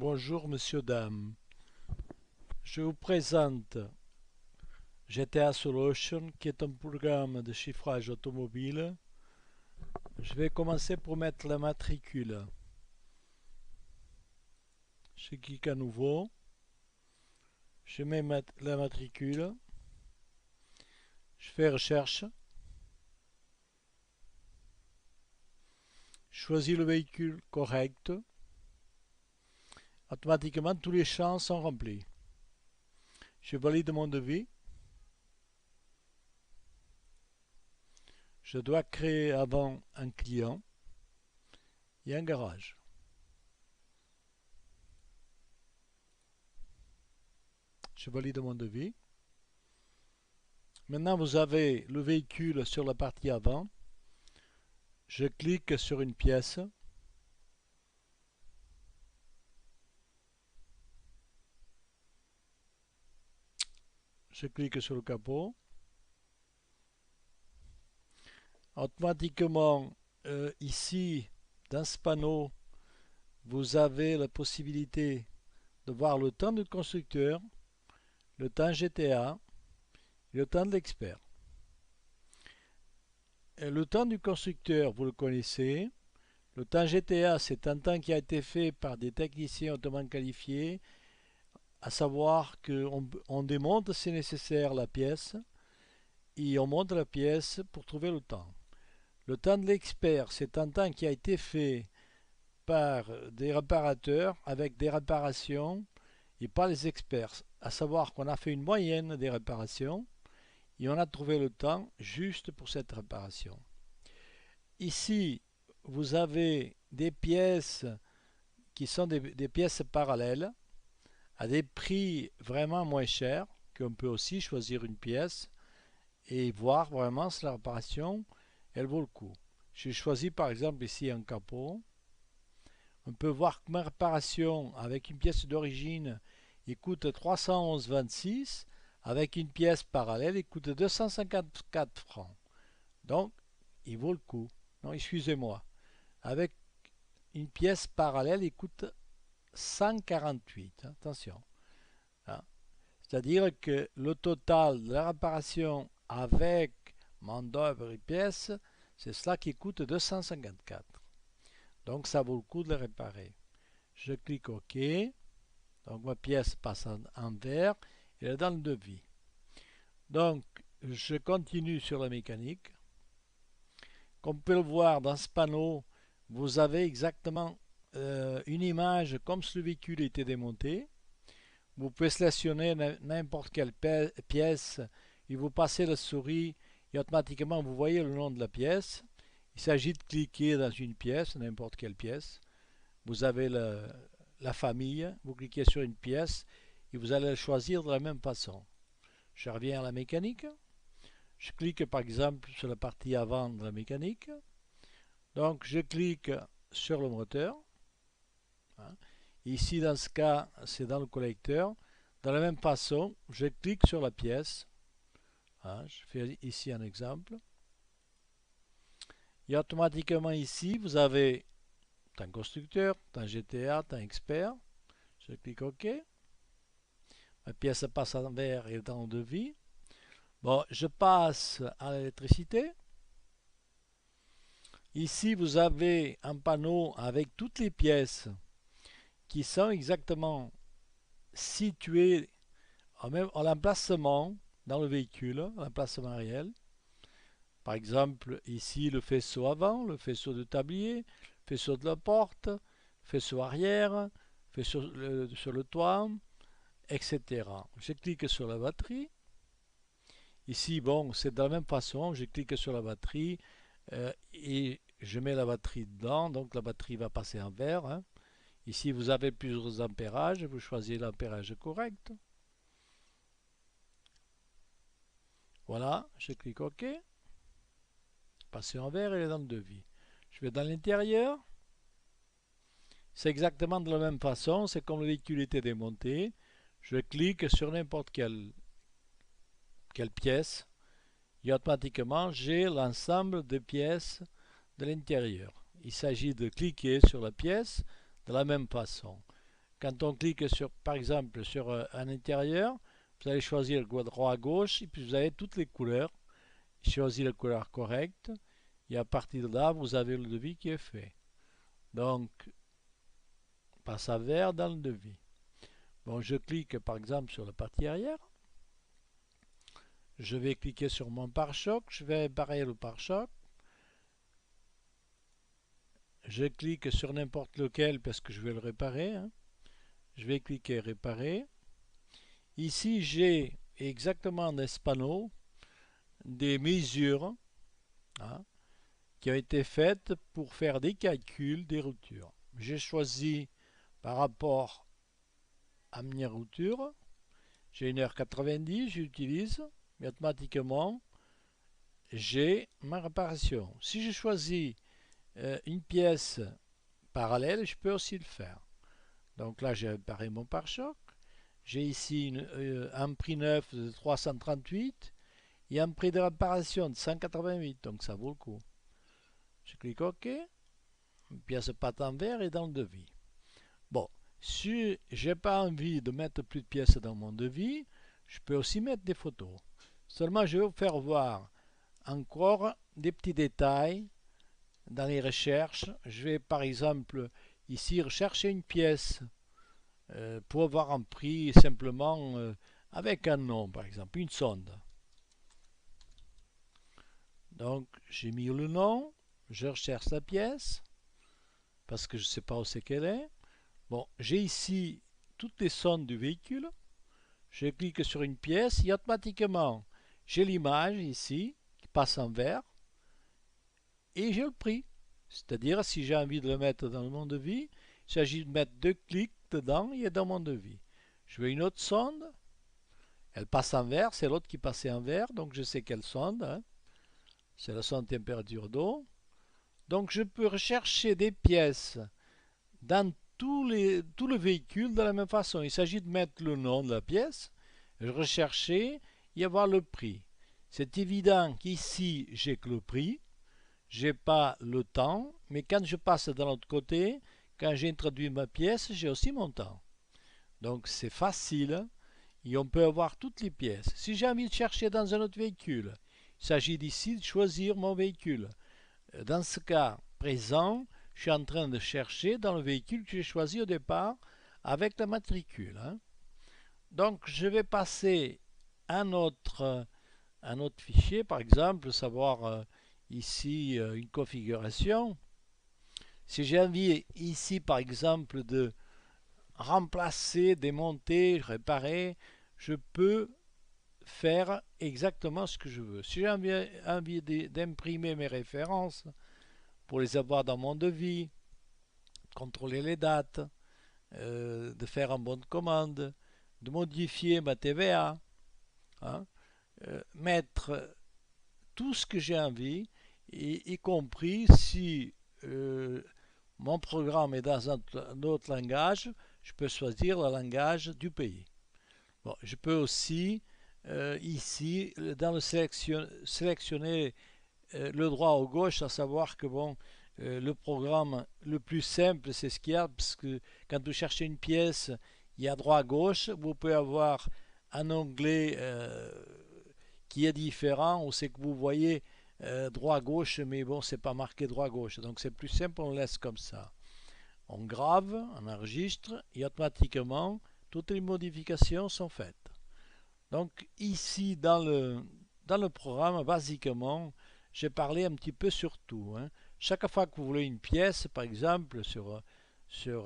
Bonjour monsieur, dame. Je vous présente GTA Solution qui est un programme de chiffrage automobile. Je vais commencer pour mettre la matricule. Je clique à nouveau. Je mets la matricule. Je fais recherche. Je choisis le véhicule correct. Automatiquement, tous les champs sont remplis. Je valide mon devis. Je dois créer avant un client et un garage. Je valide mon devis. Maintenant, vous avez le véhicule sur la partie avant. Je clique sur une pièce. Je clique sur le capot. Automatiquement, ici, dans ce panneau, vous avez la possibilité de voir le temps du constructeur, le temps GTA et le temps de l'expert. Le temps du constructeur, vous le connaissez. Le temps GTA, c'est un temps qui a été fait par des techniciens hautement qualifiés, à savoir qu'on démonte si nécessaire la pièce et on monte la pièce pour trouver le temps. Le temps de l'expert, c'est un temps qui a été fait par des réparateurs avec des réparations et pas les experts. À savoir qu'on a fait une moyenne des réparations et on a trouvé le temps juste pour cette réparation. Ici, vous avez des pièces qui sont des pièces parallèles à des prix vraiment moins chers, qu'on peut aussi choisir une pièce et voir vraiment si la réparation elle vaut le coup. J'ai choisi par exemple ici un capot. On peut voir que ma réparation avec une pièce d'origine il coûte 311,26, avec une pièce parallèle il coûte 254 francs. Donc il vaut le coup. Non, excusez-moi. Avec une pièce parallèle il coûte 148. Attention. Hein. C'est-à-dire que le total de la réparation avec main d'œuvre et pièces, c'est cela qui coûte 254. Donc ça vaut le coup de le réparer. Je clique OK. Donc ma pièce passe en vert et elle est dans le devis. Donc je continue sur la mécanique. Comme vous pouvez le voir dans ce panneau, vous avez exactement une image comme si le véhicule était démonté. Vous pouvez sélectionner n'importe quelle pièce et vous passez la souris et automatiquement vous voyez le nom de la pièce. Il s'agit de cliquer dans une pièce, n'importe quelle pièce. Vous avez la famille, vous cliquez sur une pièce et vous allez la choisir de la même façon. Je reviens à la mécanique. Je clique par exemple sur la partie avant de la mécanique. Donc je clique sur le moteur. Hein. Ici dans ce cas c'est dans le collecteur. De la même façon, je clique sur la pièce. Hein, je fais ici un exemple. Et automatiquement ici, vous avez temps constructeur, temps GTA, temps expert. Je clique OK. Ma pièce passe en vert et dans le devis. Bon, je passe à l'électricité. Ici, vous avez un panneau avec toutes les pièces qui sont exactement situées en emplacement dans le véhicule, l'emplacement réel. Par exemple, ici, le faisceau avant, le faisceau de tablier, le faisceau de la porte, le faisceau arrière, faisceau sur le toit, etc. Je clique sur la batterie. Ici, bon, c'est de la même façon. Je clique sur la batterie et je mets la batterie dedans. Donc, la batterie va passer en vert. Hein. Ici, vous avez plusieurs ampérages. Vous choisissez l'ampérage correct. Voilà, je clique OK. Passer en vert, elle est dans le devis. Je vais dans l'intérieur. C'est exactement de la même façon. C'est comme le véhicule était démonté. Je clique sur n'importe quelle pièce. Et automatiquement, j'ai l'ensemble des pièces de l'intérieur. Il s'agit de cliquer sur la pièce de la même façon. quand on clique sur, par exemple sur un intérieur, vous allez choisir le droit à gauche et puis vous avez toutes les couleurs. Choisissez la couleur correcte et à partir de là, vous avez le devis qui est fait. Donc, passe à vert dans le devis. Bon, je clique par exemple sur la partie arrière. Je vais cliquer sur mon pare-choc. Je vais réparer le pare-choc. Je clique sur n'importe lequel parce que je vais le réparer. Hein. Je vais cliquer réparer. Ici, j'ai exactement dans ce panneau des mesures hein, qui ont été faites pour faire des calculs des routures. J'ai choisi par rapport à mes routures. J'ai 1h90, j'utilise et automatiquement j'ai ma réparation. Si je choisis une pièce parallèle, je peux aussi le faire. Donc là, j'ai réparé mon pare-choc. J'ai ici un prix neuf de 338 et un prix de réparation de 188, donc ça vaut le coup. Je clique OK. Une pièce pâte en verre et dans le devis. Bon, si j'ai pas envie de mettre plus de pièces dans mon devis, je peux aussi mettre des photos. Seulement, je vais vous faire voir encore des petits détails dans les recherches. Je vais par exemple ici rechercher une pièce pour avoir un prix simplement avec un nom, par exemple, une sonde. Donc, j'ai mis le nom, je recherche la pièce parce que je ne sais pas où c'est qu'elle est. Bon, j'ai ici toutes les sondes du véhicule. Je clique sur une pièce et automatiquement, j'ai l'image ici qui passe en vert et j'ai le prix. C'est-à-dire, si j'ai envie de le mettre dans mon devis, il s'agit de mettre 2 clics dedans et dans mon devis. Je veux une autre sonde. Elle passe en vert, c'est l'autre qui passait en vert, donc je sais quelle sonde. Hein. C'est la sonde température d'eau. Donc je peux rechercher des pièces dans tout le véhicule de la même façon. Il s'agit de mettre le nom de la pièce, rechercher et avoir le prix. C'est évident qu'ici, j'ai que le prix, j'ai pas le temps, mais quand je passe de l'autre côté, quand j'ai introduit ma pièce, j'ai aussi mon temps. Donc c'est facile et on peut avoir toutes les pièces. Si j'ai envie de chercher dans un autre véhicule, il s'agit d'ici de choisir mon véhicule. Dans ce cas présent, je suis en train de chercher dans le véhicule que j'ai choisi au départ avec la matricule. Hein. Donc je vais passer à un autre fichier, par exemple, savoir ici une configuration. Si j'ai envie ici, par exemple, de remplacer, démonter, réparer, je peux faire exactement ce que je veux. Si j'ai envie d'imprimer mes références pour les avoir dans mon devis, contrôler les dates, de faire un bon de commande, de modifier ma TVA, hein, mettre tout ce que j'ai envie, y compris si mon programme est dans un autre langage, je peux choisir le langage du pays. Bon, je peux aussi ici dans le sélectionner le droit ou gauche, à savoir que bon, le programme le plus simple c'est ce qu'il y a, parce que quand vous cherchez une pièce, il y a droit à gauche, vous pouvez avoir un onglet qui est différent, ou c'est que vous voyez droit gauche, mais bon, c'est pas marqué droit gauche, donc c'est plus simple, on laisse comme ça. On grave, on enregistre et automatiquement toutes les modifications sont faites. Donc ici dans le programme, basiquement, j'ai parlé un petit peu sur tout. Hein. Chaque fois que vous voulez une pièce, par exemple sur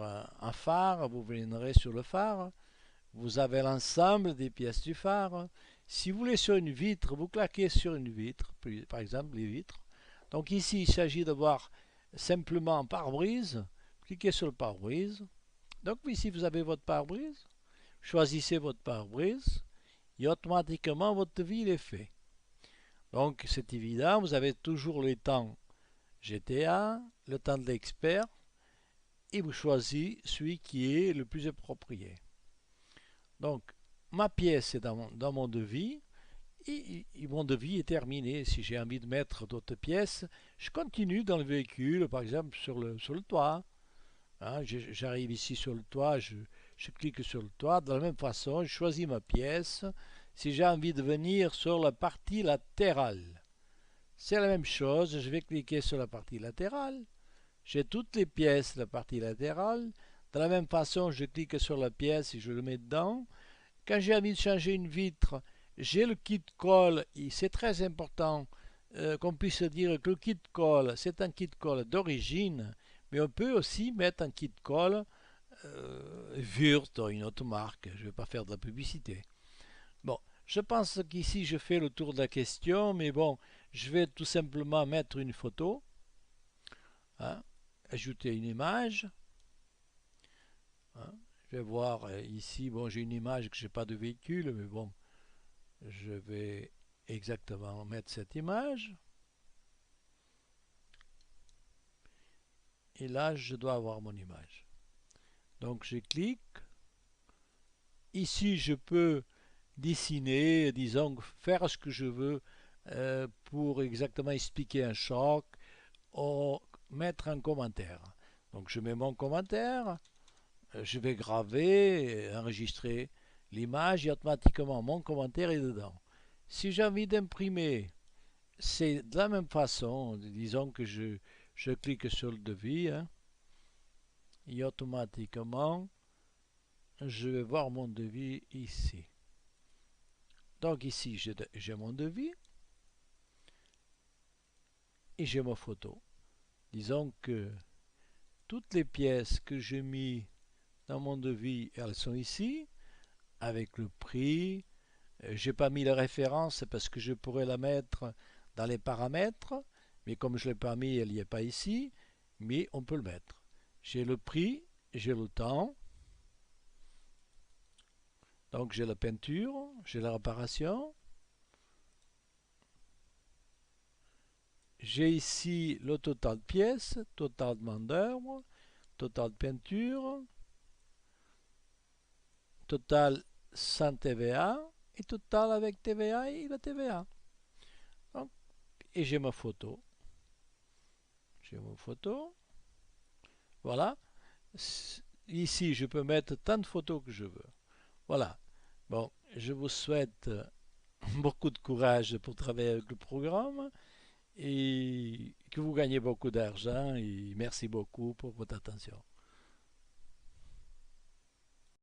un phare, vous viendrez sur le phare, vous avez l'ensemble des pièces du phare. Si vous voulez sur une vitre, vous claquez sur une vitre, par exemple les vitres. Donc ici, il s'agit de voir simplement un pare-brise. Cliquez sur le pare-brise. Donc ici, vous avez votre pare-brise. Choisissez votre pare-brise et automatiquement, votre devis est fait. Donc c'est évident, vous avez toujours le temps GTA, le temps de l'expert, et vous choisissez celui qui est le plus approprié. Donc, ma pièce est dans mon devis et mon devis est terminé. Si j'ai envie de mettre d'autres pièces, je continue dans le véhicule, par exemple sur le toit. Hein, j'arrive ici sur le toit, je clique sur le toit. De la même façon, je choisis ma pièce. Si j'ai envie de venir sur la partie latérale, c'est la même chose. Je vais cliquer sur la partie latérale. J'ai toutes les pièces de la partie latérale. De la même façon, je clique sur la pièce et je le mets dedans. Quand j'ai envie de changer une vitre, j'ai le kit colle. C'est très important qu'on puisse dire que le kit colle, c'est un kit colle d'origine, mais on peut aussi mettre un kit colle Wurth, une autre marque. Je ne vais pas faire de la publicité. Bon, je pense qu'ici je fais le tour de la question, mais bon, je vais tout simplement mettre une photo, hein, ajouter une image. Hein. Je vais voir ici, bon, j'ai une image que j'ai pas de véhicule, mais bon, je vais exactement mettre cette image. Et là, je dois avoir mon image. Donc, je clique. Ici, je peux dessiner, disons, faire ce que je veux pour exactement expliquer un choc ou mettre un commentaire. Donc, je mets mon commentaire, je vais graver, enregistrer l'image et automatiquement mon commentaire est dedans. Si j'ai envie d'imprimer, c'est de la même façon. Disons que je clique sur le devis, hein, et automatiquement je vais voir mon devis ici. Donc ici j'ai mon devis et j'ai ma photo. Disons que toutes les pièces que j'ai mis dans mon devis, elles sont ici, avec le prix. J'ai pas mis la référence parce que je pourrais la mettre dans les paramètres, mais comme je ne l'ai pas mis, elle n'y est pas ici, mais on peut le mettre. J'ai le prix, j'ai le temps, donc j'ai la peinture, j'ai la réparation, j'ai ici le total de pièces, total de main-d'œuvre, total de peinture, total sans TVA et total avec TVA et la TVA. Donc, et j'ai ma photo. J'ai ma photo. Voilà. Ici, je peux mettre tant de photos que je veux. Voilà. Bon, je vous souhaite beaucoup de courage pour travailler avec le programme et que vous gagnez beaucoup d'argent et merci beaucoup pour votre attention.